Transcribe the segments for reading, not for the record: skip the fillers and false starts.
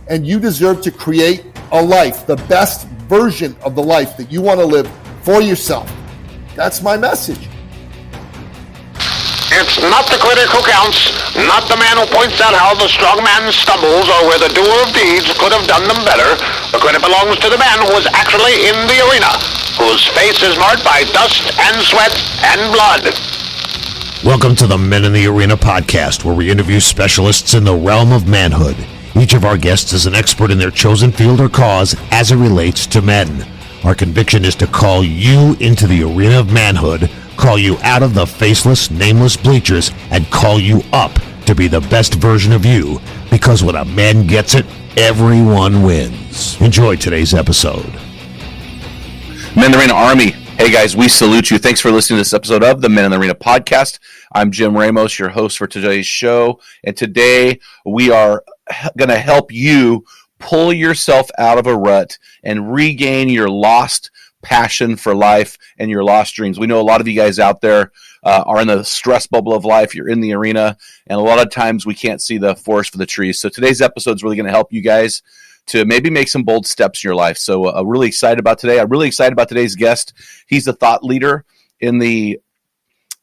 and you deserve to create a life, the best version of the life that you want to live for yourself. That's my message. It's not the critic who counts, not the man who points out how the strong man stumbles or where the doer of deeds could have done them better. The credit belongs to the man who was actually in the arena, whose face is marked by dust and sweat and blood. Welcome to the Men in the Arena podcast, where we interview specialists in the realm of manhood. Each of our guests is an expert in their chosen field or cause as it relates to men. Our conviction is to call you into the arena of manhood, call you out of the faceless, nameless bleachers, and call you up to be the best version of you, because when a man gets it, everyone wins. Enjoy today's episode. Men in the Arena Army. Hey guys, we salute you. Thanks for listening to this episode of the Men in the Arena podcast. I'm Jim Ramos, your host for today's show, and today we are going to help you pull yourself out of a rut and regain your lost passion for life and your lost dreams. We know a lot of you guys out there are in the stress bubble of life. You're in the arena, and a lot of times we can't see the forest for the trees. So today's episode is really going to help you guys to maybe make some bold steps in your life. So I'm really excited about today. I'm really excited about today's guest. He's a thought leader in the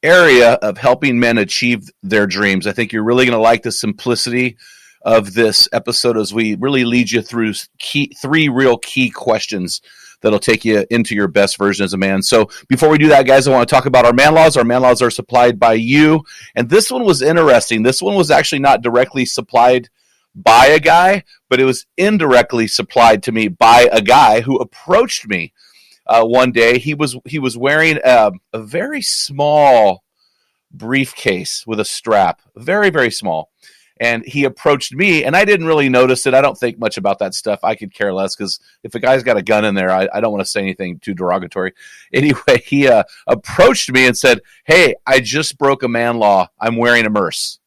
area of helping men achieve their dreams. I think you're really going to like the simplicity of this episode as we really lead you through three real key questions that'll take you into your best version as a man. So before we do that, guys, I want to talk about our man laws. Our man laws are supplied by you. And this one was interesting. This one was actually not directly supplied by a guy, but it was indirectly supplied to me by a guy who approached me one day. He was wearing a very small briefcase with a strap, very, very small. And he approached me, and I didn't really notice it. I don't think much about that stuff. I could care less, because if a guy's got a gun in there, I don't want to say anything too derogatory. Anyway, he approached me and said, "Hey, I just broke a man law. I'm wearing a merce."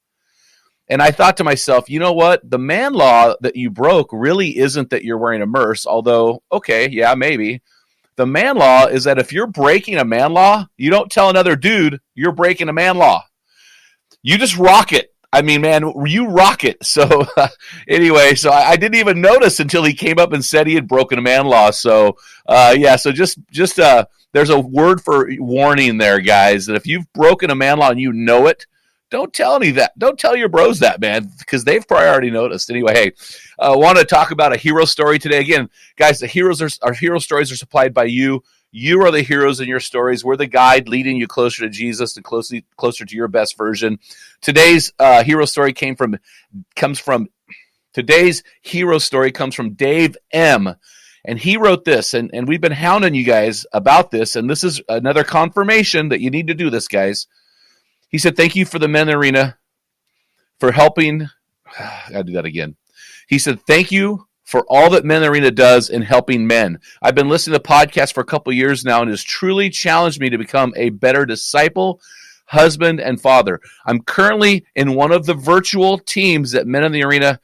And I thought to myself, you know what? The man law that you broke really isn't that you're wearing a merce, although, okay, yeah, maybe. The man law is that if you're breaking a man law, you don't tell another dude you're breaking a man law. You just rock it. I mean, man, you rock it. So anyway, so I didn't even notice until he came up and said he had broken a man law. So so just there's a word for warning there, guys, that if you've broken a man law and you know it, don't tell any of that. Don't tell your bros that, man, because they've probably already noticed. Anyway, hey, I want to talk about a hero story today. Again, guys, our hero stories are supplied by you. You are the heroes in your stories. We're the guide leading you closer to Jesus and closer to your best version. Today's hero story comes from Dave M. And he wrote this, and we've been hounding you guys about this, and this is another confirmation that you need to do this, guys. He said, "Thank you for the Men in the Arena for helping." I gotta do that again. He said, "Thank you for all that Men in the Arena does in helping men. I've been listening to podcasts for a couple of years now, and it has truly challenged me to become a better disciple, husband, and father. I'm currently in one of the virtual teams that Men in the Arena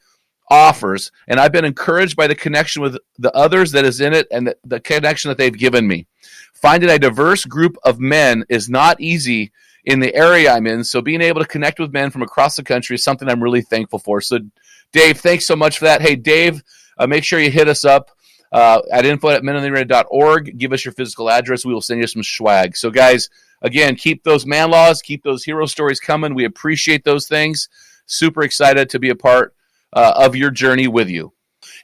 offers, and I've been encouraged by the connection with the others that is in it and the connection that they've given me. Finding a diverse group of men is not easy in the area I'm in, so being able to connect with men from across the country is something I'm really thankful for." So, Dave, thanks so much for that. Hey, Dave, make sure you hit us up at info@meninthearena.org. Give us your physical address. We will send you some swag. So, guys, again, keep those man laws, keep those hero stories coming. We appreciate those things. Super excited to be a part of your journey with you.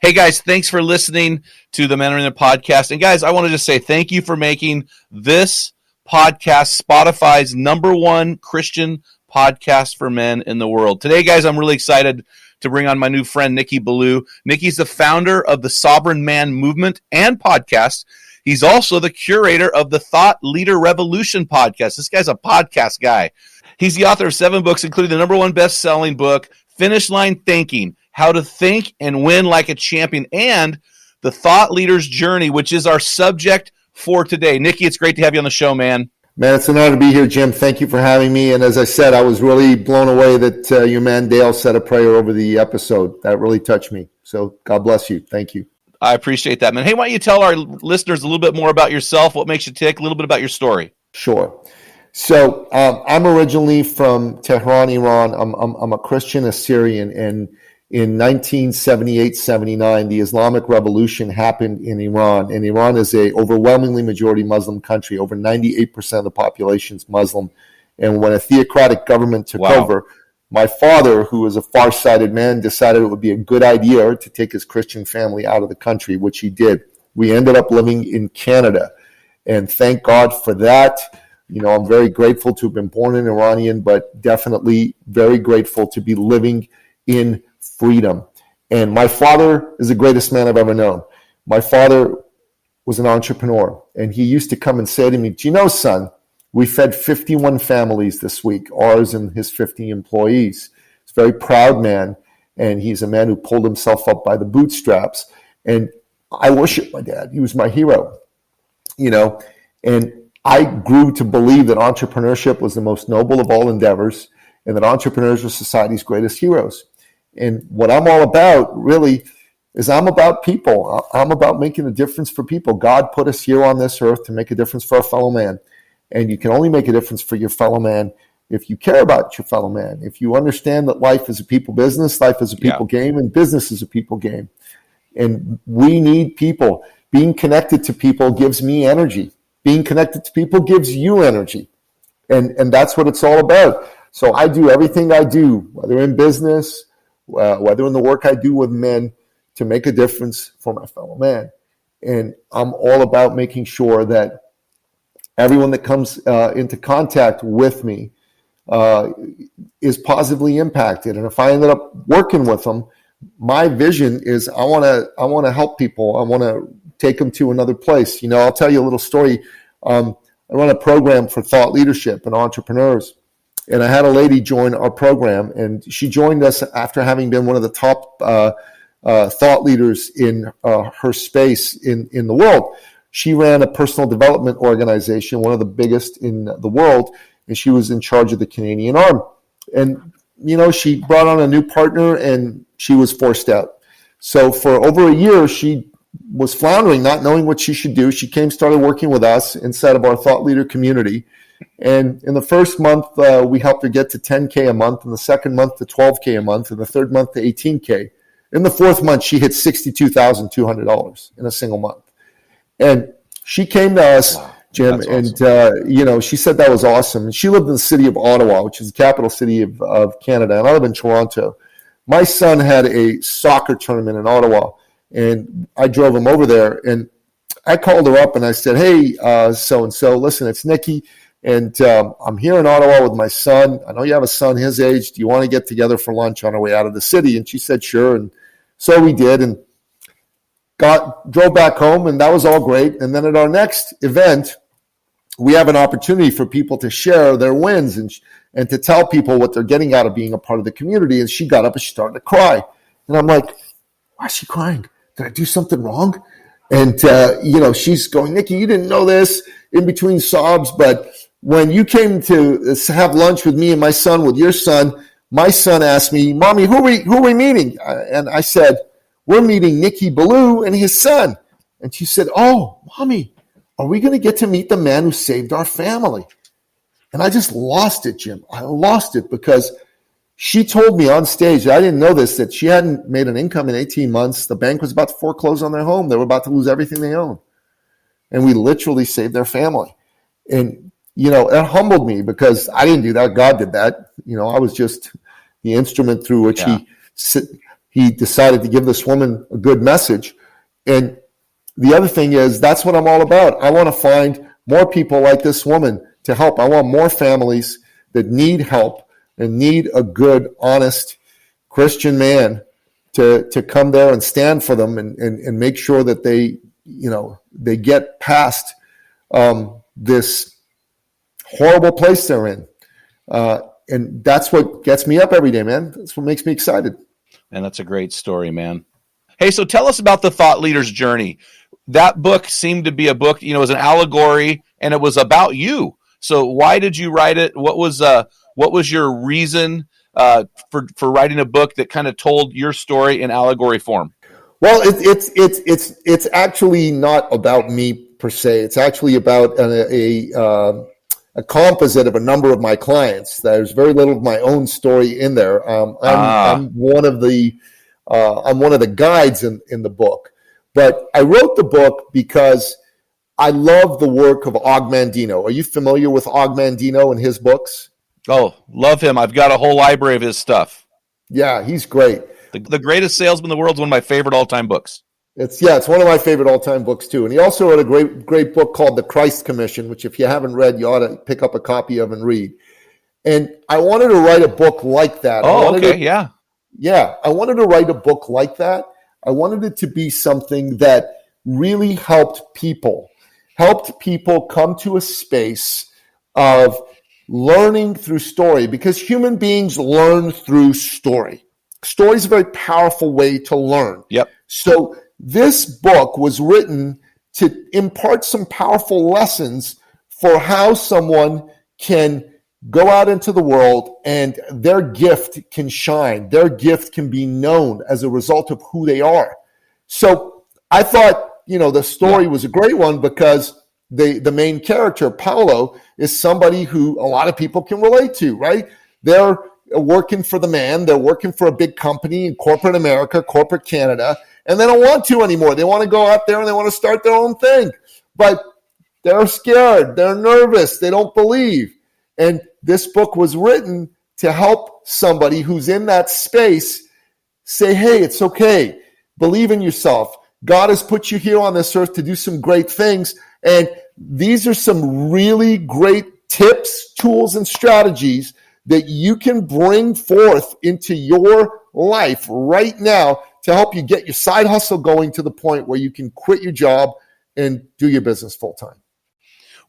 Hey, guys, thanks for listening to the Men in the Arena podcast. And, guys, I want to just say thank you for making this podcast Spotify's #1 Christian podcast for men in the world. Today, guys, I'm really excited to bring on my new friend, Nicky Billou. Nicky's the founder of the Sovereign Man Movement and podcast. He's also the curator of the Thought Leader Revolution podcast. This guy's a podcast guy. He's the author of 7 books, including the #1 best-selling book, Finish Line Thinking, How to Think and Win Like a Champion, and The Thought Leader's Journey, which is our subject for today. Nicky, it's great to have you on the show, man. Man, it's an honor to be here, Jim. Thank you for having me. And as I said, I was really blown away that your man Dale said a prayer over the episode. That really touched me. So God bless you. Thank you. I appreciate that, man. Hey, why don't you tell our listeners a little bit more about yourself, what makes you tick, a little bit about your story? Sure. So I'm originally from Tehran, Iran. I'm a Christian Assyrian, and in 1978-79, the Islamic Revolution happened in Iran, and Iran is a overwhelmingly majority Muslim country. Over 98% of the population is Muslim. And when a theocratic government took over, my father, who was a far-sighted man, decided it would be a good idea to take his Christian family out of the country, which he did. We ended up living in Canada, and thank God for that. You know, I'm very grateful to have been born an Iranian, but definitely very grateful to be living in freedom. And my father is the greatest man I've ever known. My father was an entrepreneur, and he used to come and say to me, "Do you know, son, we fed 51 families this week, ours and his 50 employees." He's a very proud man, and he's a man who pulled himself up by the bootstraps. And I worship my dad. He was my hero, you know, and I grew to believe that entrepreneurship was the most noble of all endeavors, and that entrepreneurs were society's greatest heroes. And what I'm all about really is I'm about people. I'm about making a difference for people. God put us here on this earth to make a difference for our fellow man. And you can only make a difference for your fellow man if you care about your fellow man. If you understand that life is a people business, life is a people game, and business is a people game. And we need people. Being connected to people gives me energy. Being connected to people gives you energy. And that's what it's all about. So I do everything I do, whether in business, whether in the work I do with men, to make a difference for my fellow man. And I'm all about making sure that everyone that comes into contact with me is positively impacted. And if I ended up working with them, my vision is I want to help people. I want to take them to another place. You know, I'll tell you a little story. I run a program for thought leadership and entrepreneurs. And I had a lady join our program, and she joined us after having been one of the top thought leaders in her space in the world. She ran a personal development organization, one of the biggest in the world, and she was in charge of the Canadian Army. And, you know, she brought on a new partner, and she was forced out. So for over a year, she was floundering, not knowing what she should do. She started working with us inside of our thought leader community. And in the first month, we helped her get to 10K a month, in the second month to 12K a month, and the third month to 18K. In the fourth month, she hit $62,200 in a single month. And she came to us, Jim, and you know, she said that was awesome. And she lived in the city of Ottawa, which is the capital city of Canada, and I live in Toronto. My son had a soccer tournament in Ottawa, and I drove him over there. And I called her up and I said, "Hey, so-and-so, listen, it's Nicky. And I'm here in Ottawa with my son. I know you have a son his age. Do you want to get together for lunch on our way out of the city?" And she said, "Sure." And so we did, and drove back home, and that was all great. And then at our next event, we have an opportunity for people to share their wins and to tell people what they're getting out of being a part of the community. And she got up and she started to cry. And I'm like, "Why is she crying? Did I do something wrong?" And, you know, she's going, "Nicky, you didn't know this," in between sobs, but when you came to have lunch with me and my son, with your son, my son asked me, "Mommy, who are we meeting?" And I said, "We're meeting Nicky Billou and his son." And she said, "Oh, Mommy, are we going to get to meet the man who saved our family?" And I just lost it, Jim. I lost it because she told me on stage, I didn't know this, that she hadn't made an income in 18 months. The bank was about to foreclose on their home. They were about to lose everything they owned. And we literally saved their family. And, you know, it humbled me because I didn't do that. God did that. You know, I was just the instrument through which he decided to give this woman a good message. And the other thing is, that's what I'm all about. I want to find more people like this woman to help. I want more families that need help and need a good, honest Christian man to come there and stand for them and make sure that they, you know, they get past this horrible place they're in. And that's what gets me up every day, man. That's what makes me excited. And that's a great story, man. Hey, so tell us about the Thought Leader's Journey. That book seemed to be a book, you know, it was an allegory, and it was about you. So why did you write it? What was your reason for writing a book that kind of told your story in allegory form? Well, it's actually not about me per se. It's actually about a composite of a number of my clients. There's very little of my own story in there. I'm one of the I'm one of the guides in the book. But I wrote the book because I love the work of Og Mandino. Are you familiar with Og Mandino and his books? Oh, love him. I've got a whole library of his stuff. Yeah, he's great. The Greatest Salesman in the World is one of my favorite all-time books. It's one of my favorite all-time books too. And he also wrote a great book called The Christ Commission, which if you haven't read, you ought to pick up a copy of and read. And I wanted to write a book like that. Oh, okay, yeah. Yeah, I wanted to write a book like that. I wanted it to be something that really helped people come to a space of learning through story, because human beings learn through story. Story is a very powerful way to learn. Yep. So this book was written to impart some powerful lessons for how someone can go out into the world and their gift can shine. Their gift can be known as a result of who they are. So I thought, the story was a great one because the main character, Paolo, is somebody who a lot of people can relate to, right? They're working for the man. They're working for a big company in corporate America, corporate Canada, and they don't want to anymore. They want to go out there and they want to start their own thing. But they're scared. They're nervous. They don't believe. And this book was written to help somebody who's in that space say, hey, it's okay. Believe in yourself. God has put you here on this earth to do some great things. And these are some really great tips, tools, and strategies that you can bring forth into your life right now to help you get your side hustle going to the point where you can quit your job and do your business full time.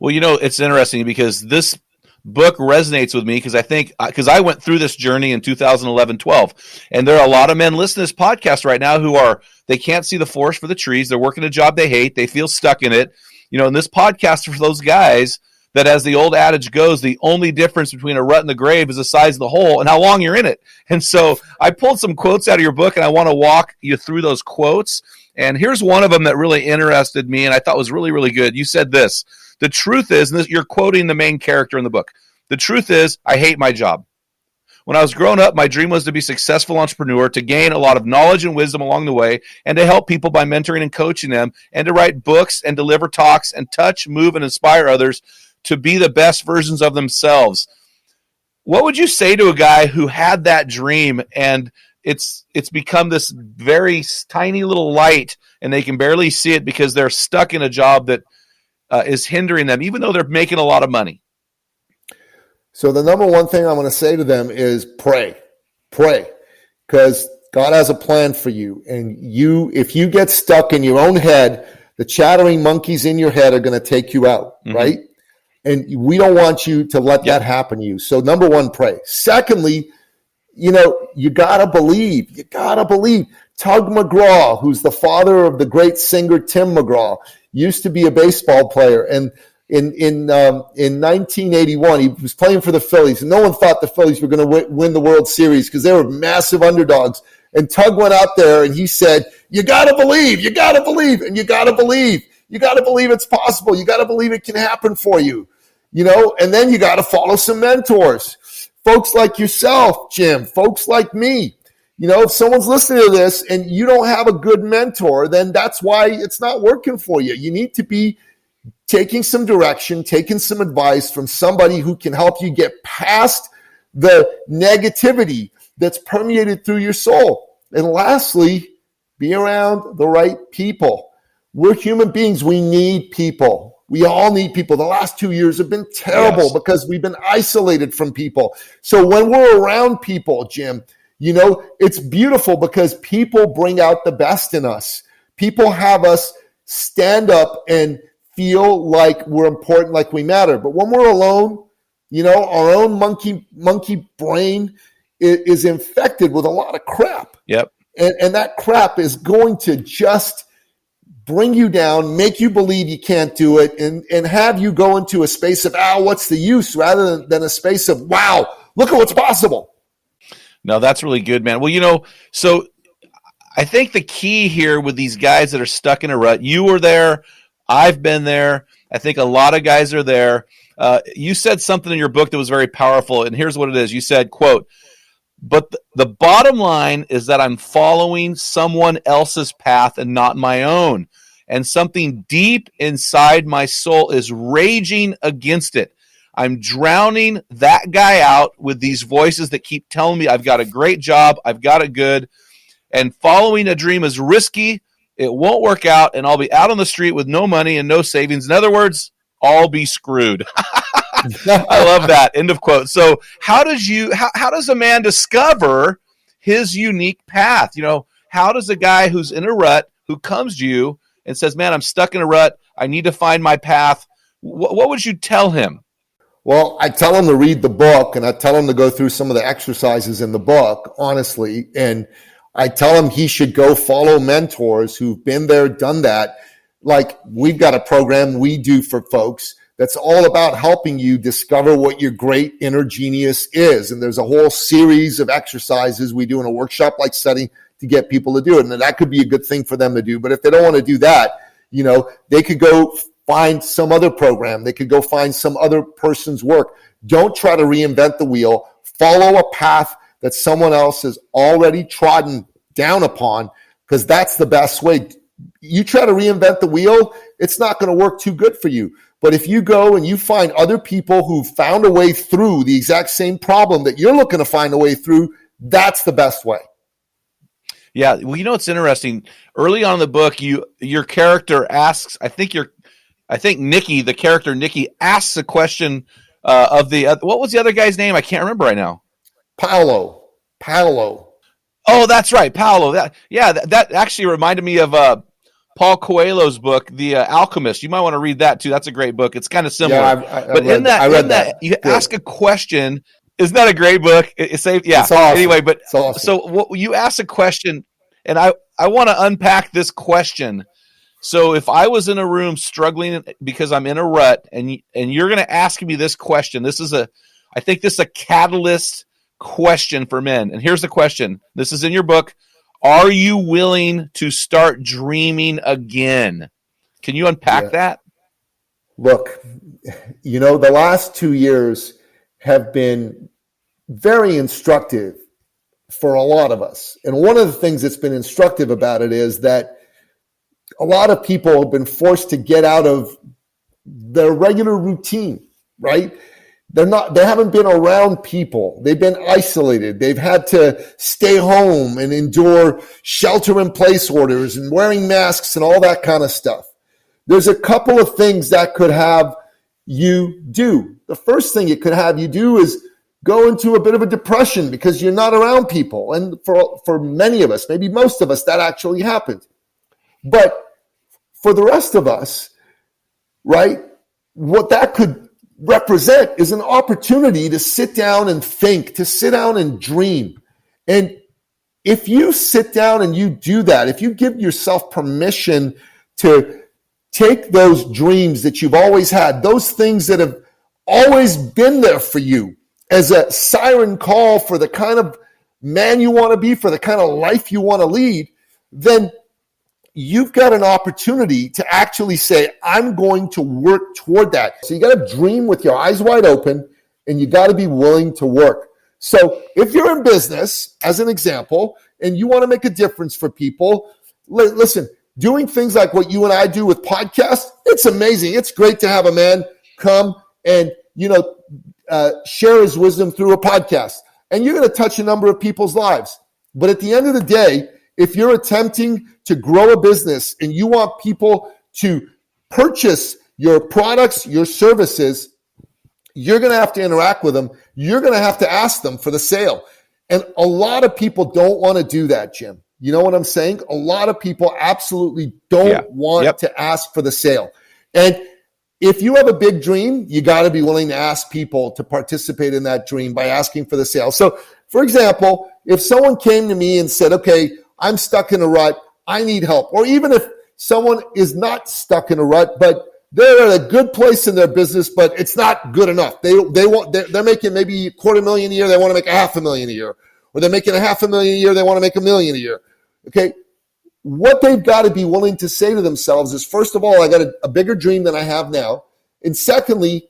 Well, it's interesting because this book resonates with me because I went through this journey in 2011-12, and there are a lot of men listening to this podcast right now they can't see the forest for the trees. They're working a job they hate. They feel stuck in it. And this podcast is for those guys that, as the old adage goes, the only difference between a rut and the grave is the size of the hole and how long you're in it. And so I pulled some quotes out of your book, and I want to walk you through those quotes. And here's one of them that really interested me and I thought was really, really good. You said this: the truth is, and you're quoting the main character in the book, the truth is, I hate my job. When I was growing up, my dream was to be a successful entrepreneur, to gain a lot of knowledge and wisdom along the way, and to help people by mentoring and coaching them, and to write books and deliver talks and touch, move, and inspire others to be the best versions of themselves. What would you say to a guy who had that dream and it's become this very tiny little light and they can barely see it because they're stuck in a job that is hindering them, even though they're making a lot of money? So the number one thing I'm going to say to them is pray, because God has a plan for you. And if you get stuck in your own head, the chattering monkeys in your head are going to take you out, right? And we don't want you to let that happen to you. So number one, pray. Secondly, you got to believe. You got to believe. Tug McGraw, who's the father of the great singer Tim McGraw, used to be a baseball player. And in 1981, he was playing for the Phillies, and no one thought the Phillies were going to win the World Series because they were massive underdogs. And Tug went out there and he said, you got to believe, and you got to believe. You got to believe it's possible. You got to believe it can happen for you, and then you got to follow some mentors, folks like yourself, Jim, folks like me. If someone's listening to this and you don't have a good mentor, then that's why it's not working for you. You need to be taking some direction, taking some advice from somebody who can help you get past the negativity that's permeated through your soul. And lastly, be around the right people. We're human beings. We need people. We all need people. The last 2 years have been terrible because we've been isolated from people. So when we're around people, Jim, it's beautiful because people bring out the best in us. People have us stand up and feel like we're important, like we matter. But when we're alone, our own monkey brain is infected with a lot of crap. Yep. And that crap is going to just bring you down, make you believe you can't do it, and have you go into a space of, what's the use, rather than a space of, wow, look at what's possible. No, that's really good, man. Well, so I think the key here with these guys that are stuck in a rut, you were there, I've been there. I think a lot of guys are there. You said something in your book that was very powerful, and here's what it is. You said, quote, But the bottom line is that I'm following someone else's path and not my own. And something deep inside my soul is raging against it. I'm drowning that guy out with these voices that keep telling me I've got a great job, I've got it good, and following a dream is risky, it won't work out, and I'll be out on the street with no money and no savings. In other words, I'll be screwed. I love that. End of quote. So how does a man discover his unique path? How does a guy who's in a rut, who comes to you and says, man, I'm stuck in a rut, I need to find my path, what would you tell him? Well, I tell him to read the book, and I tell him to go through some of the exercises in the book, honestly. And I tell him he should go follow mentors who've been there, done that. Like, we've got a program we do for folks that's all about helping you discover what your great inner genius is. And there's a whole series of exercises we do in a workshop-like setting to get people to do it. And that could be a good thing for them to do. But if they don't want to do that, they could go find some other program. They could go find some other person's work. Don't try to reinvent the wheel. Follow a path that someone else has already trodden down upon, because that's the best way. You try to reinvent the wheel, it's not going to work too good for you. But if you go and you find other people who found a way through the exact same problem that you're looking to find a way through, that's the best way. Yeah, well, it's interesting. Early on in the book, your character asks, I think Nicky, the character Nicky, asks a question of what was the other guy's name? I can't remember right now. Paolo. Oh, that's right, Paolo. That actually reminded me of Paul Coelho's book, The Alchemist. You might want to read that too. That's a great book. It's kind of similar. Yeah, I read that. You ask a question. Isn't that a great book? It's safe. Yeah. It's awesome. Anyway, but it's awesome. You ask a question, and I want to unpack this question. So if I was in a room struggling because I'm in a rut, and you're going to ask me this question, I think this is a catalyst question for men. And here's the question. This is in your book. Are you willing to start dreaming again? Can you unpack that? Look, the last 2 years have been very instructive for a lot of us. And one of the things that's been instructive about it is that a lot of people have been forced to get out of their regular routine, right? They haven't been around people. They've been isolated. They've had to stay home and endure shelter-in-place orders and wearing masks and all that kind of stuff. There's a couple of things that could have you do. The first thing it could have you do is go into a bit of a depression because you're not around people. And for many of us, maybe most of us, that actually happened. But for the rest of us, right, what that could represent is an opportunity to sit down and think, to sit down and dream. And if you sit down and you do that, if you give yourself permission to take those dreams that you've always had, those things that have always been there for you as a siren call for the kind of man you want to be, for the kind of life you want to lead, then you've got an opportunity to actually say, I'm going to work toward that. So you got to dream with your eyes wide open, and you got to be willing to work. So if you're in business, as an example, and you want to make a difference for people, listen, doing things like what you and I do with podcasts, it's amazing. It's great to have a man come and, share his wisdom through a podcast. And you're going to touch a number of people's lives. But at the end of the day, if you're attempting to grow a business and you want people to purchase your products, your services, you're going to have to interact with them. You're going to have to ask them for the sale. And a lot of people don't want to do that, Jim. You know what I'm saying? A lot of people absolutely don't want to ask for the sale. And if you have a big dream, you got to be willing to ask people to participate in that dream by asking for the sale. So, for example, if someone came to me and said, okay, I'm stuck in a rut, I need help. Or even if someone is not stuck in a rut, but they're at a good place in their business, but it's not good enough. They're making maybe $250,000 a year, they want to make $500,000 a year. Or they're making $500,000 a year, they want to make $1 million a year. Okay, what they've got to be willing to say to themselves is, first of all, I got a bigger dream than I have now. And secondly,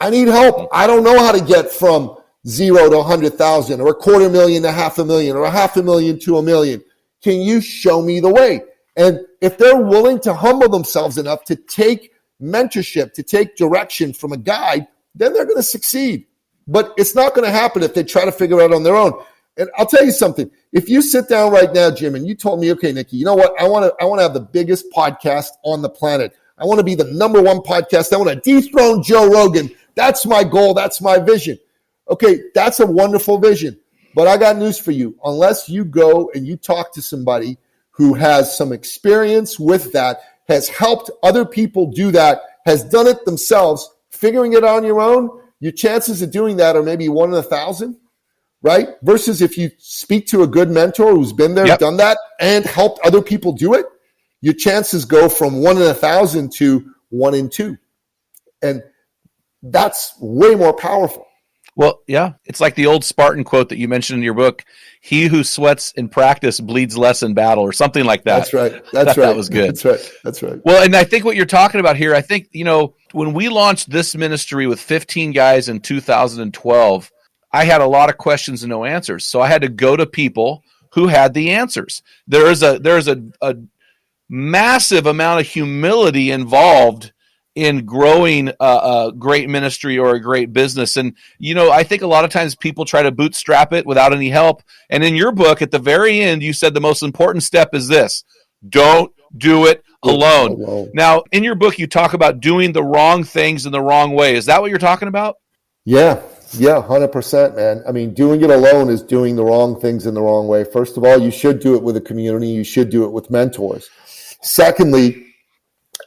I need help. I don't know how to get from 0 to 100,000 or $250,000 to $500,000 or $500,000 to $1 million? Can you show me the way? And if they're willing to humble themselves enough to take mentorship, to take direction from a guide, then they're going to succeed. But it's not going to happen if they try to figure it out on their own. And I'll tell you something. If you sit down right now, Jim, and you told me, okay, Nicky, you know what? I want to have the biggest podcast on the planet. I want to be the number one podcast. I want to dethrone Joe Rogan. That's my goal. That's my vision. Okay, that's a wonderful vision. But I got news for you. Unless you go and you talk to somebody who has some experience with that, has helped other people do that, has done it themselves, figuring it on your own, your chances of doing that are maybe 1 in 1,000, right? Versus if you speak to a good mentor who's been there, done that, and helped other people do it, your chances go from 1 in 1,000 to 1 in 2. And that's way more powerful. Well, yeah, it's like the old Spartan quote that you mentioned in your book, he who sweats in practice bleeds less in battle, or something like that. That's right. That's right. That was good. That's right. Well, and I think what you're talking about here, I think, when we launched this ministry with 15 guys in 2012, I had a lot of questions and no answers. So I had to go to people who had the answers. There's a massive amount of humility involved in growing a great ministry or a great business. And, I think a lot of times people try to bootstrap it without any help. And in your book, at the very end, you said the most important step is this: don't do it alone. Now, in your book, you talk about doing the wrong things in the wrong way. Is that what you're talking about? Yeah, 100%, man. I mean, doing it alone is doing the wrong things in the wrong way. First of all, you should do it with a community. You should do it with mentors. Secondly,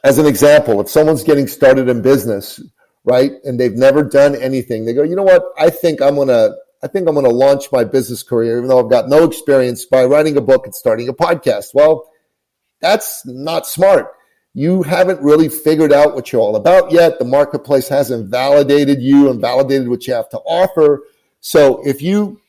as an example, if someone's getting started in business, right, and they've never done anything, they go, you know what? I think I'm gonna launch my business career, even though I've got no experience, by writing a book and starting a podcast. Well, that's not smart. You haven't really figured out what you're all about yet. The marketplace hasn't validated you and validated what you have to offer. So if you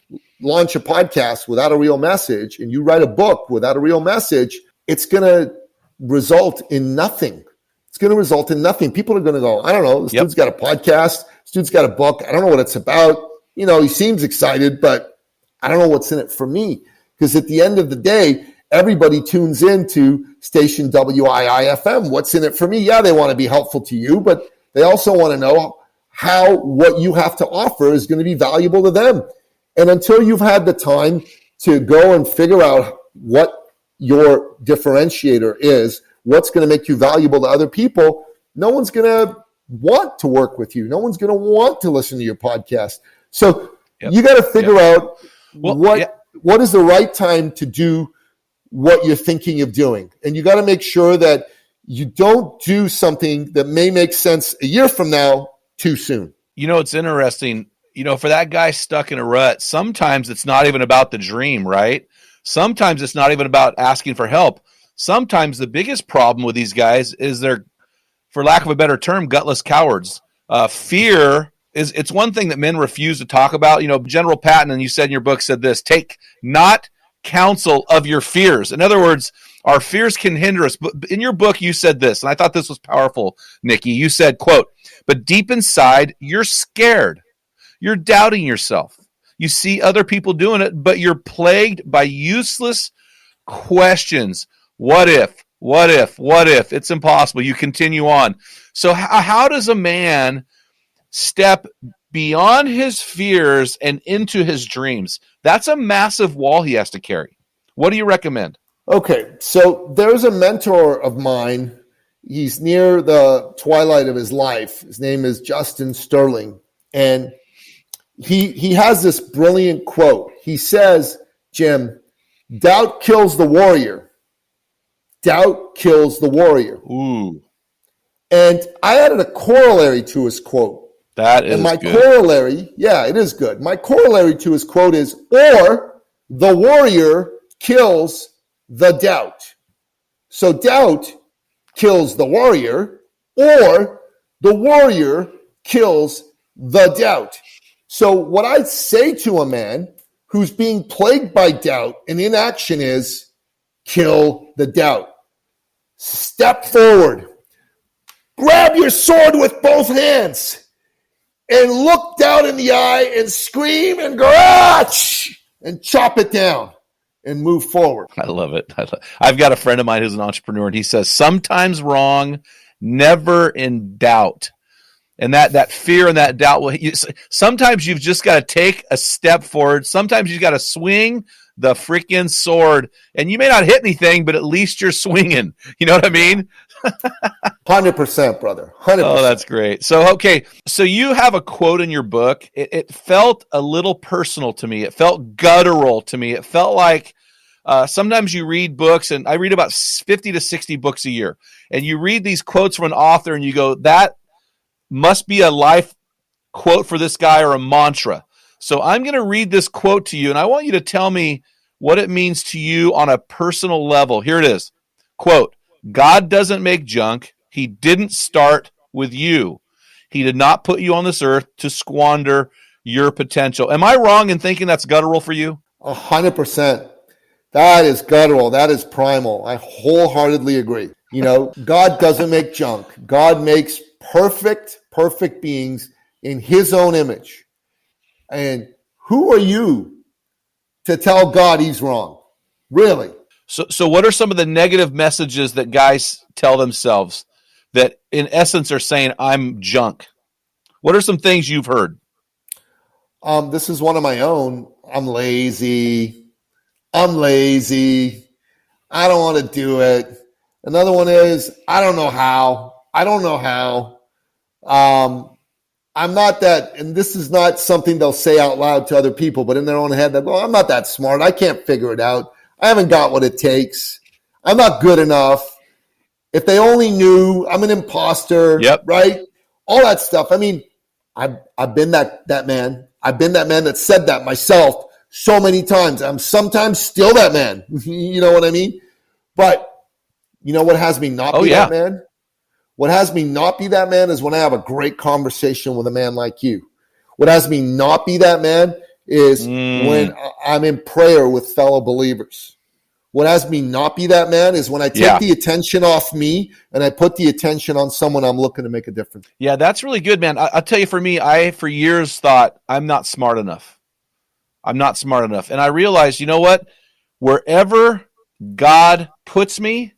launch a podcast without a real message and you write a book without a real message, it's going to result in nothing. It's going to result in nothing. People are going to go, I don't know, this dude's got a podcast, this dude's got a book, I don't know what it's about. He seems excited, but I don't know what's in it for me. Because at the end of the day, everybody tunes into station WIIFM. What's in it for me? Yeah, they want to be helpful to you, but they also want to know how what you have to offer is going to be valuable to them. And until you've had the time to go and figure out what your differentiator is, what's going to make you valuable to other people, no one's going to want to work with you. No one's going to want to listen to your podcast. So you got to figure out what is the right time to do what you're thinking of doing. And you got to make sure that you don't do something that may make sense a year from now too soon. It's interesting, for that guy stuck in a rut, sometimes it's not even about the dream, right? Sometimes it's not even about asking for help. Sometimes the biggest problem with these guys is they're, for lack of a better term, gutless cowards. Fear it's one thing that men refuse to talk about. General Patton, and you said in your book, said this: take not counsel of your fears. In other words, our fears can hinder us. But in your book, you said this, and I thought this was powerful, Nicky. You said, quote, "But deep inside, you're scared. You're doubting yourself. You see other people doing it, but you're plagued by useless questions. What if? What if? What if? It's impossible." You continue on. So how does a man step beyond his fears and into his dreams? That's a massive wall he has to carry. What do you recommend? Okay, so there's a mentor of mine. He's near the twilight of his life. His name is Justin Sterling. And he has this brilliant quote. He says, Jim, doubt kills the warrior. Doubt kills the warrior. Ooh. And I added a corollary to his quote. That is and my good. Corollary, yeah, it is good. My corollary to his quote is, or the warrior kills the doubt. So doubt kills the warrior, or the warrior kills the doubt. So what I say to a man who's being plagued by doubt and inaction is, kill the doubt. Step forward. Grab your sword with both hands. and look down in the eye and scream and go, ah, and chop it down and move forward. I love it. I've got a friend of mine who's an entrepreneur, and he says, sometimes wrong, never in doubt. And that fear and that doubt, sometimes you've just got to take a step forward. Sometimes you've got to swing the freaking sword. And you may not hit anything, but at least you're swinging. You know what I mean? 100%, brother. 100%. Oh, that's great. So, okay. So you have a quote in your book. It felt a little personal to me. It felt guttural to me. It felt like sometimes you read books, and I read about 50 to 60 books a year. And you read these quotes from an author, and you go, that must be a life quote for this guy or a mantra. So I'm going to read this quote to you, and I want you to tell me what it means to you on a personal level. Here it is. Quote, God doesn't make junk. He didn't start with you. He did not put you on this earth to squander your potential. Am I wrong in thinking that's guttural for you? 100%. That is guttural. That is primal. I wholeheartedly agree. God doesn't make junk. God makes perfect beings in his own image. And who are you to tell God he's wrong? Really? So what are some of the negative messages that guys tell themselves that in essence are saying, I'm junk? What are some things you've heard? This is one of my own. I'm lazy. I don't want to do it. Another one is, I don't know how. I'm not that, and this is not something they'll say out loud to other people, but in their own head, they'll go, I'm not that smart. I can't figure it out. I haven't got what it takes. I'm not good enough. If they only knew, I'm an imposter, right? All that stuff. I mean, I've been that man. I've been that man that said that myself so many times. I'm sometimes still that man. You know what I mean? But you know what has me not be that man? What has me not be that man is when I have a great conversation with a man like you. What has me not be that man is when I'm in prayer with fellow believers. What has me not be that man is when I take the attention off me and I put the attention on someone I'm looking to make a difference. Yeah, that's really good, man. I'll tell you, for me, I for years thought I'm not smart enough. And I realized, you know what? Wherever God puts me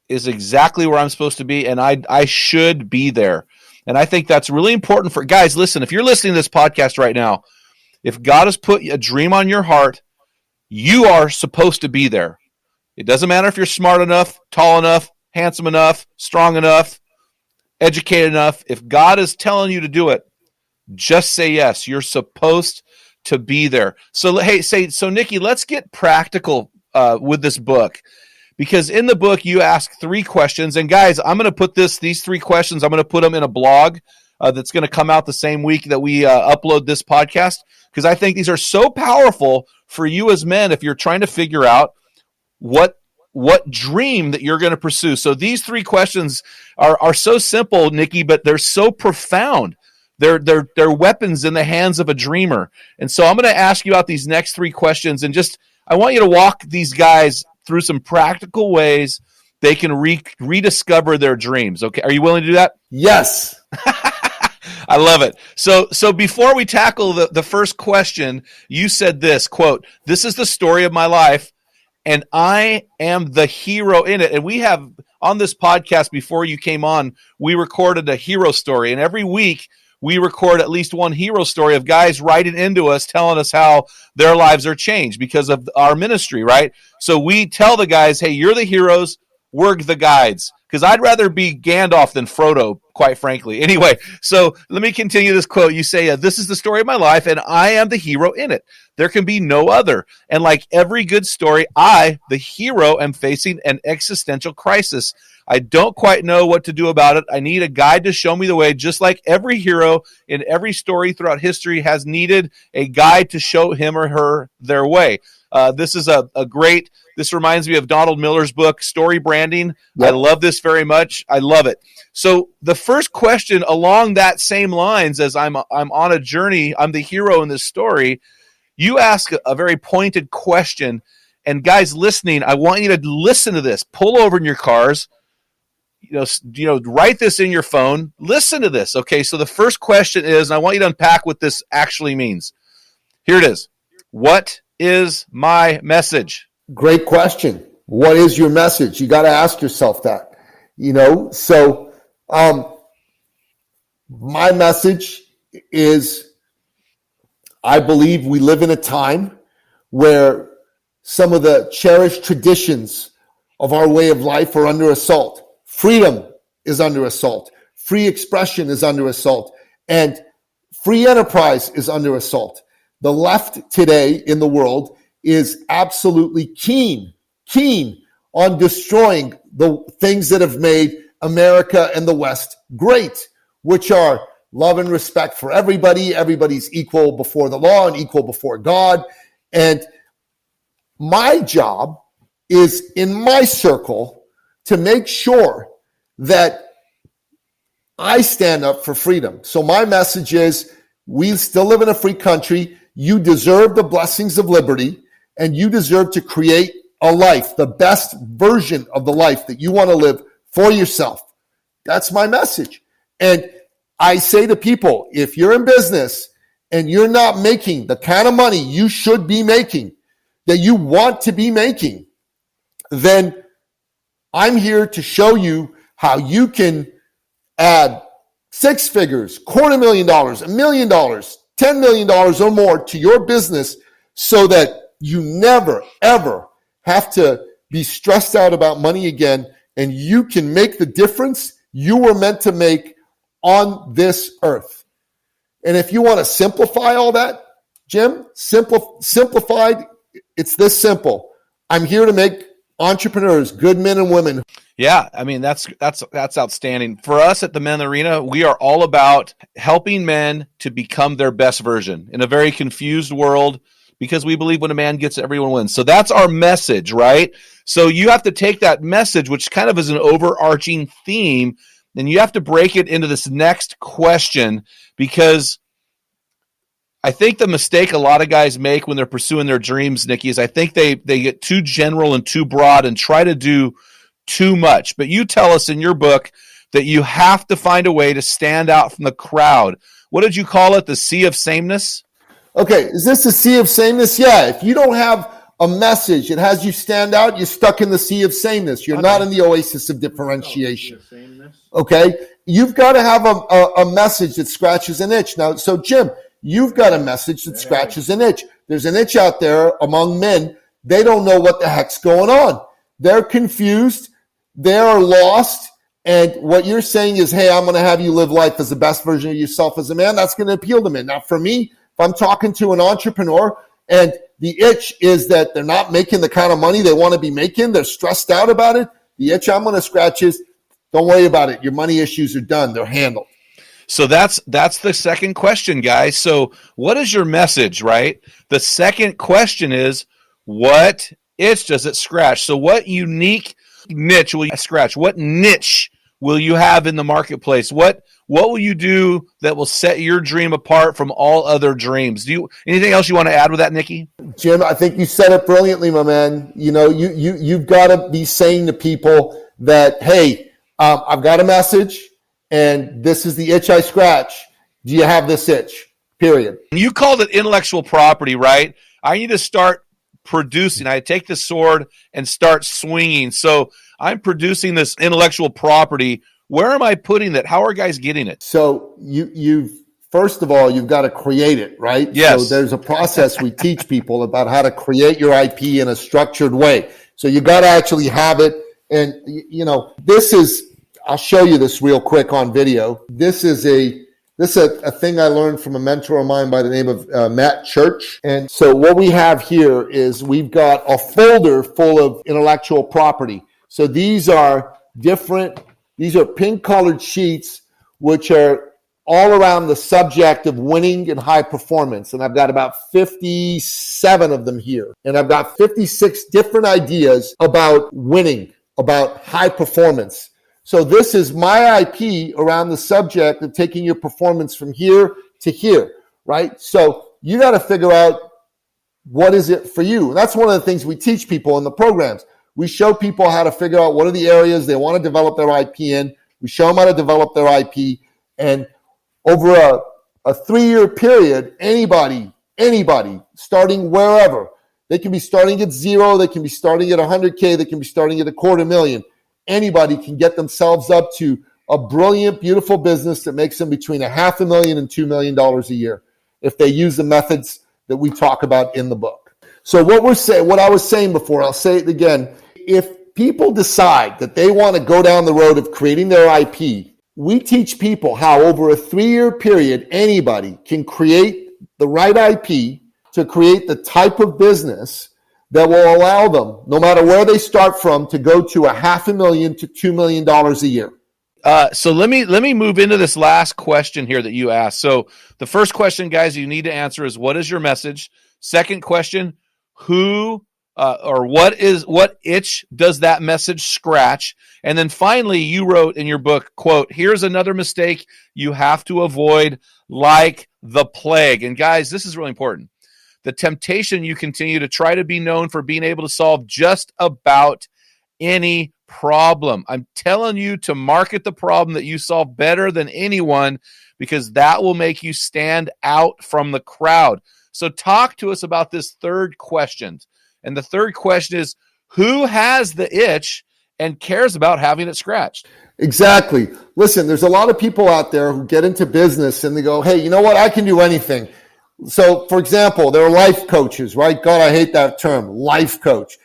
is exactly where I'm supposed to be, and I should be there. And I think that's really important for guys. Listen, if you're listening to this podcast right now, if God has put a dream on your heart, you are supposed to be there. It doesn't matter if you're smart enough, tall enough, handsome enough, strong enough, educated enough. If God is telling you to do it, just say yes. You're supposed to be there. So, Nicky, let's get practical with this book. Because in the book, you ask 3 questions. And guys, I'm going to put these 3 questions, I'm going to put them in a blog that's going to come out the same week that we upload this podcast. Because I think these are so powerful for you as men if you're trying to figure out what dream that you're going to pursue. So these 3 questions are so simple, Nicky, but they're so profound. They're weapons in the hands of a dreamer. And so I'm going to ask you about these next 3 questions. And I want you to walk these guys through some practical ways they can rediscover their dreams. Okay, are you willing to do that? Yes. I love it. So before we tackle the first question, you said this, quote, "This is the story of my life, and I am the hero in it." And we have, on this podcast before you came on, we recorded a hero story. And every week we record at least one hero story of guys writing into us, telling us how their lives are changed because of our ministry, right? So we tell the guys, hey, you're the heroes, we're the guides. Because I'd rather be Gandalf than Frodo, quite frankly. Anyway, so let me continue this quote. You say, "This is the story of my life, and I am the hero in it. There can be no other. And like every good story, I, the hero, am facing an existential crisis. I don't quite know what to do about it. I need a guide to show me the way, just like every hero in every story throughout history has needed a guide to show him or her their way." This is this reminds me of Donald Miller's book, Story Branding. Yep. I love this very much. I love it. So the first question along that same lines, as I'm on a journey, I'm the hero in this story, you ask a very pointed question. And guys listening, I want you to listen to this. Pull over in your cars. write this in your phone. Listen to this. Okay, so the first question is, and I want you to unpack what this actually means. Here it is. What is my message? Great question. What is your message? You got to ask yourself that. So my message is, I believe we live in a time where some of the cherished traditions of our way of life are under assault. Freedom is under assault. Free expression is under assault. And free enterprise is under assault. The left today in the world is absolutely keen on destroying the things that have made America and the West great, which are love and respect for everybody. Everybody's equal before the law and equal before God. And my job is, in my circle, to make sure that I stand up for freedom. So my message is, we still live in a free country. You deserve the blessings of liberty, and you deserve to create a life, the best version of the life that you want to live for yourself. That's my message. And I say to people, if you're in business and you're not making the kind of money you should be making, that you want to be making, then I'm here to show you how you can add six figures, $250,000, $1 million, $10 million or more to your business, so that you never, ever have to be stressed out about money again, and you can make the difference you were meant to make on this earth. And if you want to simplify all that, Jim, simplified, it's this simple. I'm here to make entrepreneurs good men and women. Yeah, I mean, that's outstanding. For us at the Men in the Arena, we are all about helping men to become their best version in a very confused world, because we believe when a man gets it, everyone wins. So that's our message, right? So you have to take that message, which kind of is an overarching theme, and you have to break it into this next question, because I think the mistake a lot of guys make when they're pursuing their dreams, Nicky, is I think they get too general and too broad and try to do too much. But you tell us in your book that you have to find a way to stand out from the crowd. What did you call it? The sea of sameness? Okay, is this a sea of sameness? Yeah, if you don't have a message that has you stand out, you're stuck in the sea of sameness. You're not in the oasis of differentiation. Okay, you've got to have a message that scratches an itch. Now, so Jim, you've got a message that scratches an itch. There's an itch out there among men. They don't know what the heck's going on. They're confused. They're lost. And what you're saying is, hey, I'm going to have you live life as the best version of yourself as a man. That's going to appeal to men. Now, for me, if I'm talking to an entrepreneur and the itch is that they're not making the kind of money they want to be making, they're stressed out about it, the itch I'm going to scratch is, don't worry about it. Your money issues are done. They're handled. So that's the second question, guys. So what is your message, right? The second question is, what itch does it scratch? So what unique niche will you scratch? What niche will you have in the marketplace? What will you do that will set your dream apart from all other dreams? Anything else you want to add with that, Nicky? Jim, I think you said it brilliantly, my man. You've got to be saying to people that, hey, I've got a message, and this is the itch I scratch. Do you have this itch? Period. You called it intellectual property, right? I need to start producing. I take the sword and start swinging. So I'm producing this intellectual property. Where am I putting that? How are guys getting it? So you've first of all, you've got to create it, right? Yes. So there's a process we teach people about how to create your IP in a structured way. So you got to actually have it. And, this is, I'll show you this real quick on video. This is a thing I learned from a mentor of mine by the name of Matt Church. And so what we have here is we've got a folder full of intellectual property. So these are pink colored sheets, which are all around the subject of winning and high performance. And I've got about 57 of them here. And I've got 56 different ideas about winning, about high performance. So this is my IP around the subject of taking your performance from here to here, right? So you got to figure out what is it for you. And that's one of the things we teach people in the programs. We show people how to figure out what are the areas they want to develop their IP in. We show them how to develop their IP. And over a 3-year period, anybody, starting wherever, they can be starting at 0, they can be starting at 100K, they can be starting at $250,000. Anybody can get themselves up to a brilliant, beautiful business that makes them between $500,000 and $2 million a year if they use the methods that we talk about in the book. So what I was saying before, I'll say it again. If people decide that they want to go down the road of creating their IP, we teach people how over a 3-year period, anybody can create the right IP to create the type of business that will allow them, no matter where they start from, to go to $500,000 to $2 million a year. So let me move into this last question here that you asked. So the first question, guys, you need to answer is, what is your message? Second question, who what itch does that message scratch? And then finally, you wrote in your book, quote, here's another mistake you have to avoid like the plague. And guys, this is really important. The temptation you continue to try to be known for being able to solve just about any problem. I'm telling you to market the problem that you solve better than anyone, because that will make you stand out from the crowd. So talk to us about this third question. And the third question is, who has the itch and cares about having it scratched? Exactly. Listen, there's a lot of people out there who get into business and they go, hey, you know what? I can do anything. So, for example, there are life coaches, right? God, I hate that term, life coach.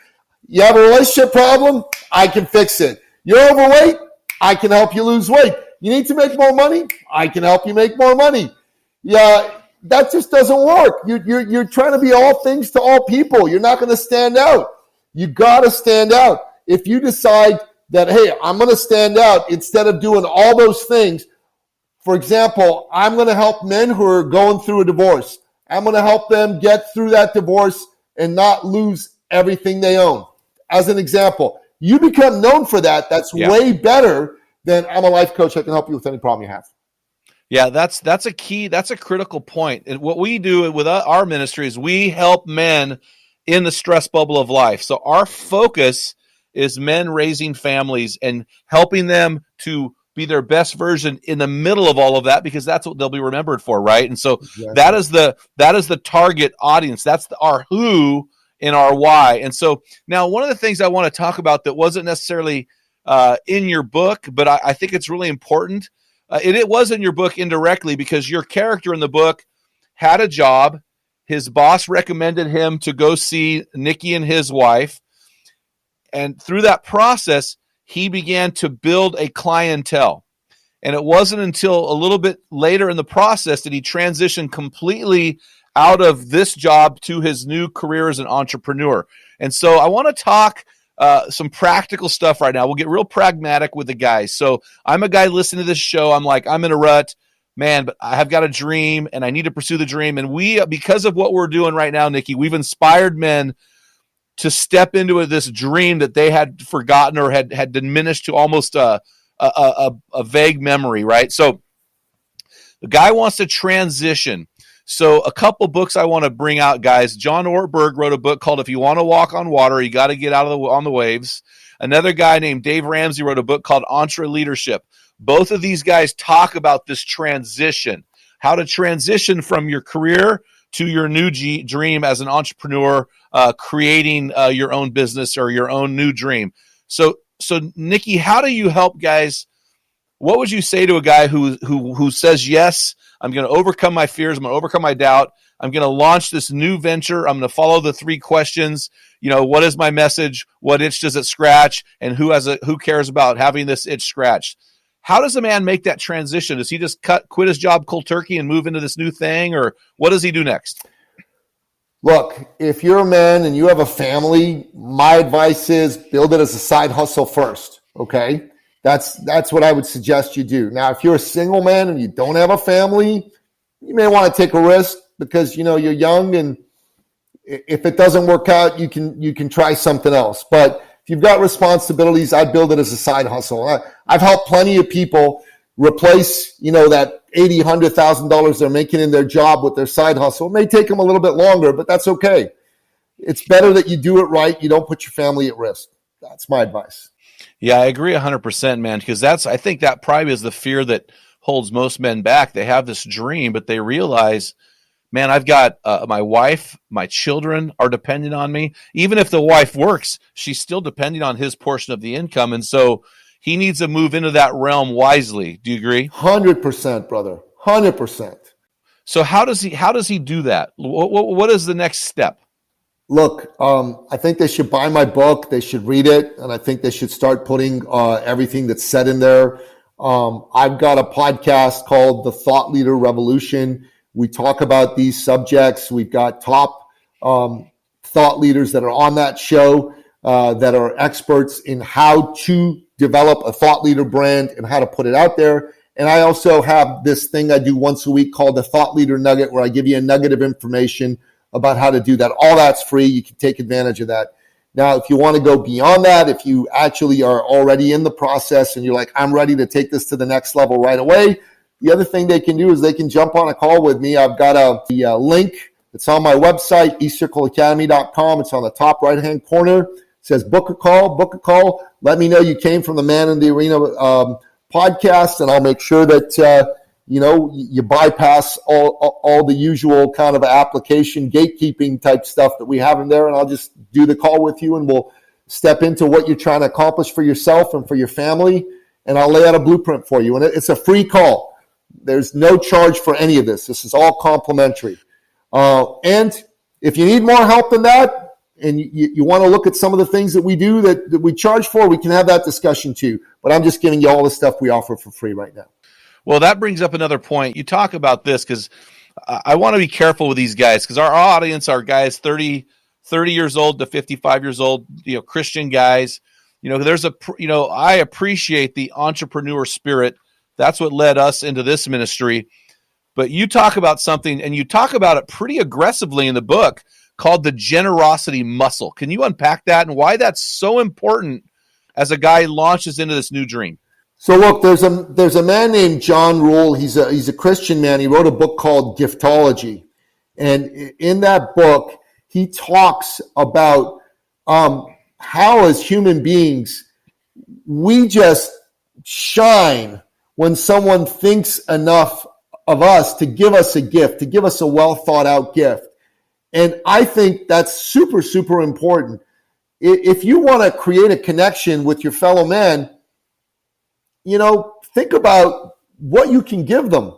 You have a relationship problem? I can fix it. You're overweight? I can help you lose weight. You need to make more money? I can help you make more money. Yeah, that just doesn't work. You're trying to be all things to all people. You're not going to stand out. You got to stand out. If you decide that, hey, I'm going to stand out instead of doing all those things. For example, I'm going to help men who are going through a divorce. I'm going to help them get through that divorce and not lose everything they own. As an example, you become known for that. That's way better than I'm a life coach. I can help you with any problem you have. Yeah, that's a key. That's a critical point. And what we do with our ministry is we help men in the stress bubble of life. So our focus is men raising families and helping them to be their best version in the middle of all of that, because that's what they'll be remembered for, right? And so that is the target audience. That's our who and our why. And so now one of the things I want to talk about that wasn't necessarily in your book, but I think it's really important. It was in your book indirectly, because your character in the book had a job. His boss recommended him to go see Nicky and his wife. And through that process, he began to build a clientele. And it wasn't until a little bit later in the process that he transitioned completely out of this job to his new career as an entrepreneur. And so I want to talk some practical stuff right now. We'll get real pragmatic with the guys. So I'm a guy listening to this show. I'm like, I'm in a rut, man, but I have got a dream and I need to pursue the dream. And we, because of what we're doing right now, Nicky, we've inspired men to step into this dream that they had forgotten or had diminished to almost a vague memory, right? So the guy wants to transition. So a couple books I want to bring out, guys. John Ortberg wrote a book called If You Want to Walk on Water, You Got to Get Out on the Waves. Another guy named Dave Ramsey wrote a book called Entre Leadership. Both of these guys talk about this transition, how to transition from your career to your new dream as an entrepreneur, creating your own business or your own new dream. So Nicky, how do you help guys? What would you say to a guy who says, yes, I'm going to overcome my fears, I'm going to overcome my doubt, I'm going to launch this new venture, I'm going to follow the 3 questions, what is my message, what itch does it scratch, and who cares about having this itch scratched? How does a man make that transition? Does he just quit his job cold turkey and move into this new thing, or what does he do next? Look, if you're a man and you have a family, my advice is build it as a side hustle first, okay? That's what I would suggest you do. Now, if you're a single man and you don't have a family, you may want to take a risk because, you're young, and if it doesn't work out, you can try something else. But if you've got responsibilities, I'd build it as a side hustle. I've helped plenty of people replace, that $80,000, $100,000 they're making in their job with their side hustle. It may take them a little bit longer, but that's okay. It's better that you do it right. You don't put your family at risk. That's my advice. Yeah, I agree 100%, man, because I think that probably is the fear that holds most men back. They have this dream, but they realize, man, I've got my wife, my children are depending on me. Even if the wife works, she's still depending on his portion of the income. And so he needs to move into that realm wisely. Do you agree? 100%, brother. 100%. So how does he do that? What is the next step? Look, I think they should buy my book. They should read it. And I think they should start putting everything that's said in there. I've got a podcast called The Thought Leader Revolution. We talk about these subjects. We've got top thought leaders that are on that show that are experts in how to develop a thought leader brand and how to put it out there. And I also have this thing I do once a week called the Thought Leader Nugget, where I give you a nugget of information about how to do that. All that's free. You can take advantage of that. Now, if you want to go beyond that, if you actually are already in the process and you're like, I'm ready to take this to the next level right away, the other thing they can do is they can jump on a call with me. I've got a link. It's on my website, eCircleacademy.com. It's on the top right-hand corner. It says book a call, book a call. Let me know you came from the Man in the Arena podcast, and I'll make sure that you bypass all the usual kind of application gatekeeping type stuff that we have in there, and I'll just do the call with you, and we'll step into what you're trying to accomplish for yourself and for your family, and I'll lay out a blueprint for you. And it's a free call. There's no charge for any of this. This is all complimentary. And if you need more help than that, and you want to look at some of the things that we do that we charge for, we can have that discussion too. But I'm just giving you all the stuff we offer for free right now. Well, that brings up another point. You talk about this because I want to be careful with these guys, because our audience are guys 30 years old to 55 years old, Christian guys. I appreciate the entrepreneur spirit. That's what led us into this ministry. But you talk about something, and you talk about it pretty aggressively in the book, called the generosity muscle. Can you unpack that and why that's so important as a guy launches into this new dream? So look, there's a man named John Rule. He's a Christian man. He wrote a book called Giftology. And in that book, he talks about how as human beings, we just shine when someone thinks enough of us to give us a gift, to give us a well thought out gift. And I think that's super, super important. If you want to create a connection with your fellow man, think about what you can give them.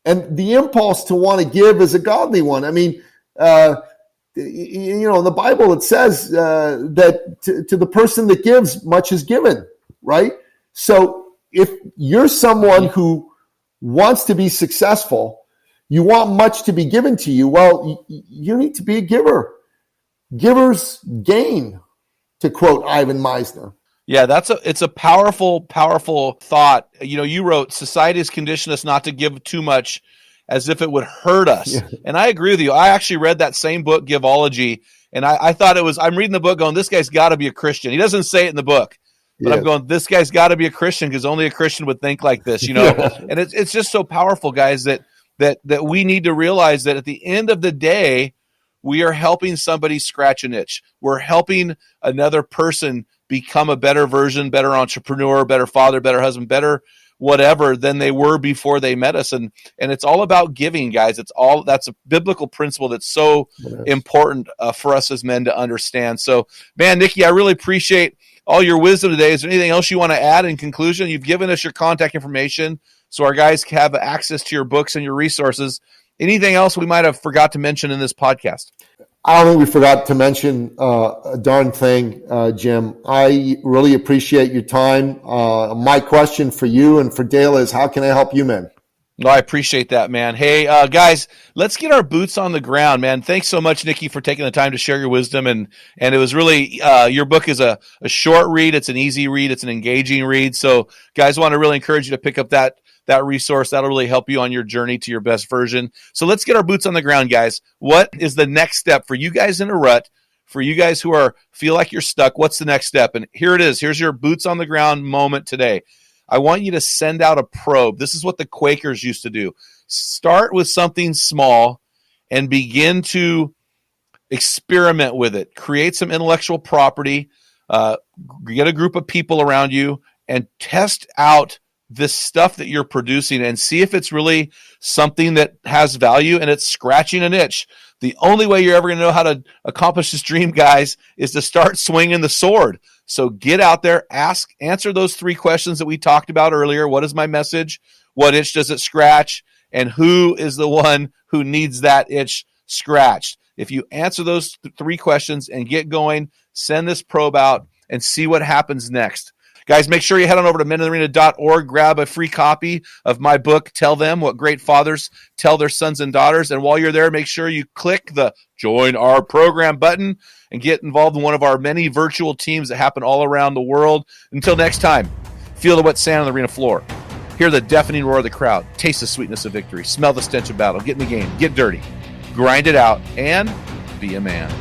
And the impulse to want to give is a godly one. I mean, in the Bible, it says that to the person that gives, much is given, right? So if you're someone who wants to be successful, you want much to be given to you, well, you need to be a giver. Givers gain, to quote Ivan Meisner. Yeah, it's a powerful, powerful thought. You wrote, society has conditioned us not to give too much as if it would hurt us. Yeah. And I agree with you. I actually read that same book, Giveology, and I thought I'm reading the book going, this guy's got to be a Christian. He doesn't say it in the book, but yeah. I'm going, this guy's got to be a Christian because only a Christian would think like this, Yeah. And it's just so powerful, guys, that we need to realize that at the end of the day, we are helping somebody scratch an itch. We're helping another person become a better version, better entrepreneur, better father, better husband, better whatever than they were before they met us. And it's all about giving, guys. That's a biblical principle that's so important for us as men to understand. So, man, Nicky, I really appreciate all your wisdom today. Is there anything else you want to add in conclusion? You've given us your contact information so our guys can have access to your books and your resources. Anything else we might have forgot to mention in this podcast? I don't think we forgot to mention a darn thing, Jim. I really appreciate your time. My question for you and for Dale is, how can I help you, man? No, I appreciate that, man. Hey, guys, let's get our boots on the ground, man. Thanks so much, Nicky, for taking the time to share your wisdom. And it was really, your book is a short read. It's an easy read. It's an engaging read. So, guys, I want to really encourage you to pick up that resource. That'll really help you on your journey to your best version. So let's get our boots on the ground, guys. What is the next step for you guys in a rut? For you guys who feel like you're stuck, what's the next step? And here it is. Here's your boots on the ground moment today. I want you to send out a probe. This is what the Quakers used to do. Start with something small and begin to experiment with it. Create some intellectual property. get a group of people around you and test out this stuff that you're producing and see if it's really something that has value and it's scratching an itch. The only way you're ever going to know how to accomplish this dream, guys, is to start swinging the sword. So get out there, answer those 3 questions that we talked about earlier. What is my message? What itch does it scratch? And who is the one who needs that itch scratched? If you answer those 3 questions and get going, send this probe out and see what happens next. Guys, make sure you head on over to meninthearena.org, grab a free copy of my book, Tell Them What Great Fathers Tell Their Sons and Daughters. And while you're there, make sure you click the Join Our Program button and get involved in one of our many virtual teams that happen all around the world. Until next time, feel the wet sand on the arena floor. Hear the deafening roar of the crowd. Taste the sweetness of victory. Smell the stench of battle. Get in the game. Get dirty. Grind it out. And be a man.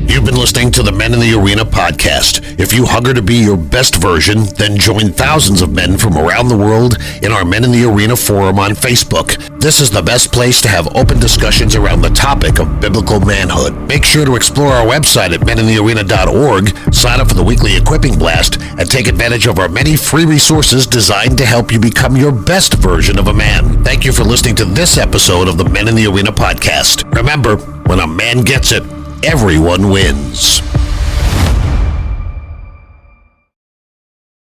You've been listening to the Men in the Arena podcast. If you hunger to be your best version, then join thousands of men from around the world in our Men in the Arena forum on Facebook. This is the best place to have open discussions around the topic of biblical manhood. Make sure to explore our website at meninthearena.org, sign up for the weekly equipping blast, and take advantage of our many free resources designed to help you become your best version of a man. Thank you for listening to this episode of the Men in the Arena podcast. Remember, when a man gets it, everyone wins.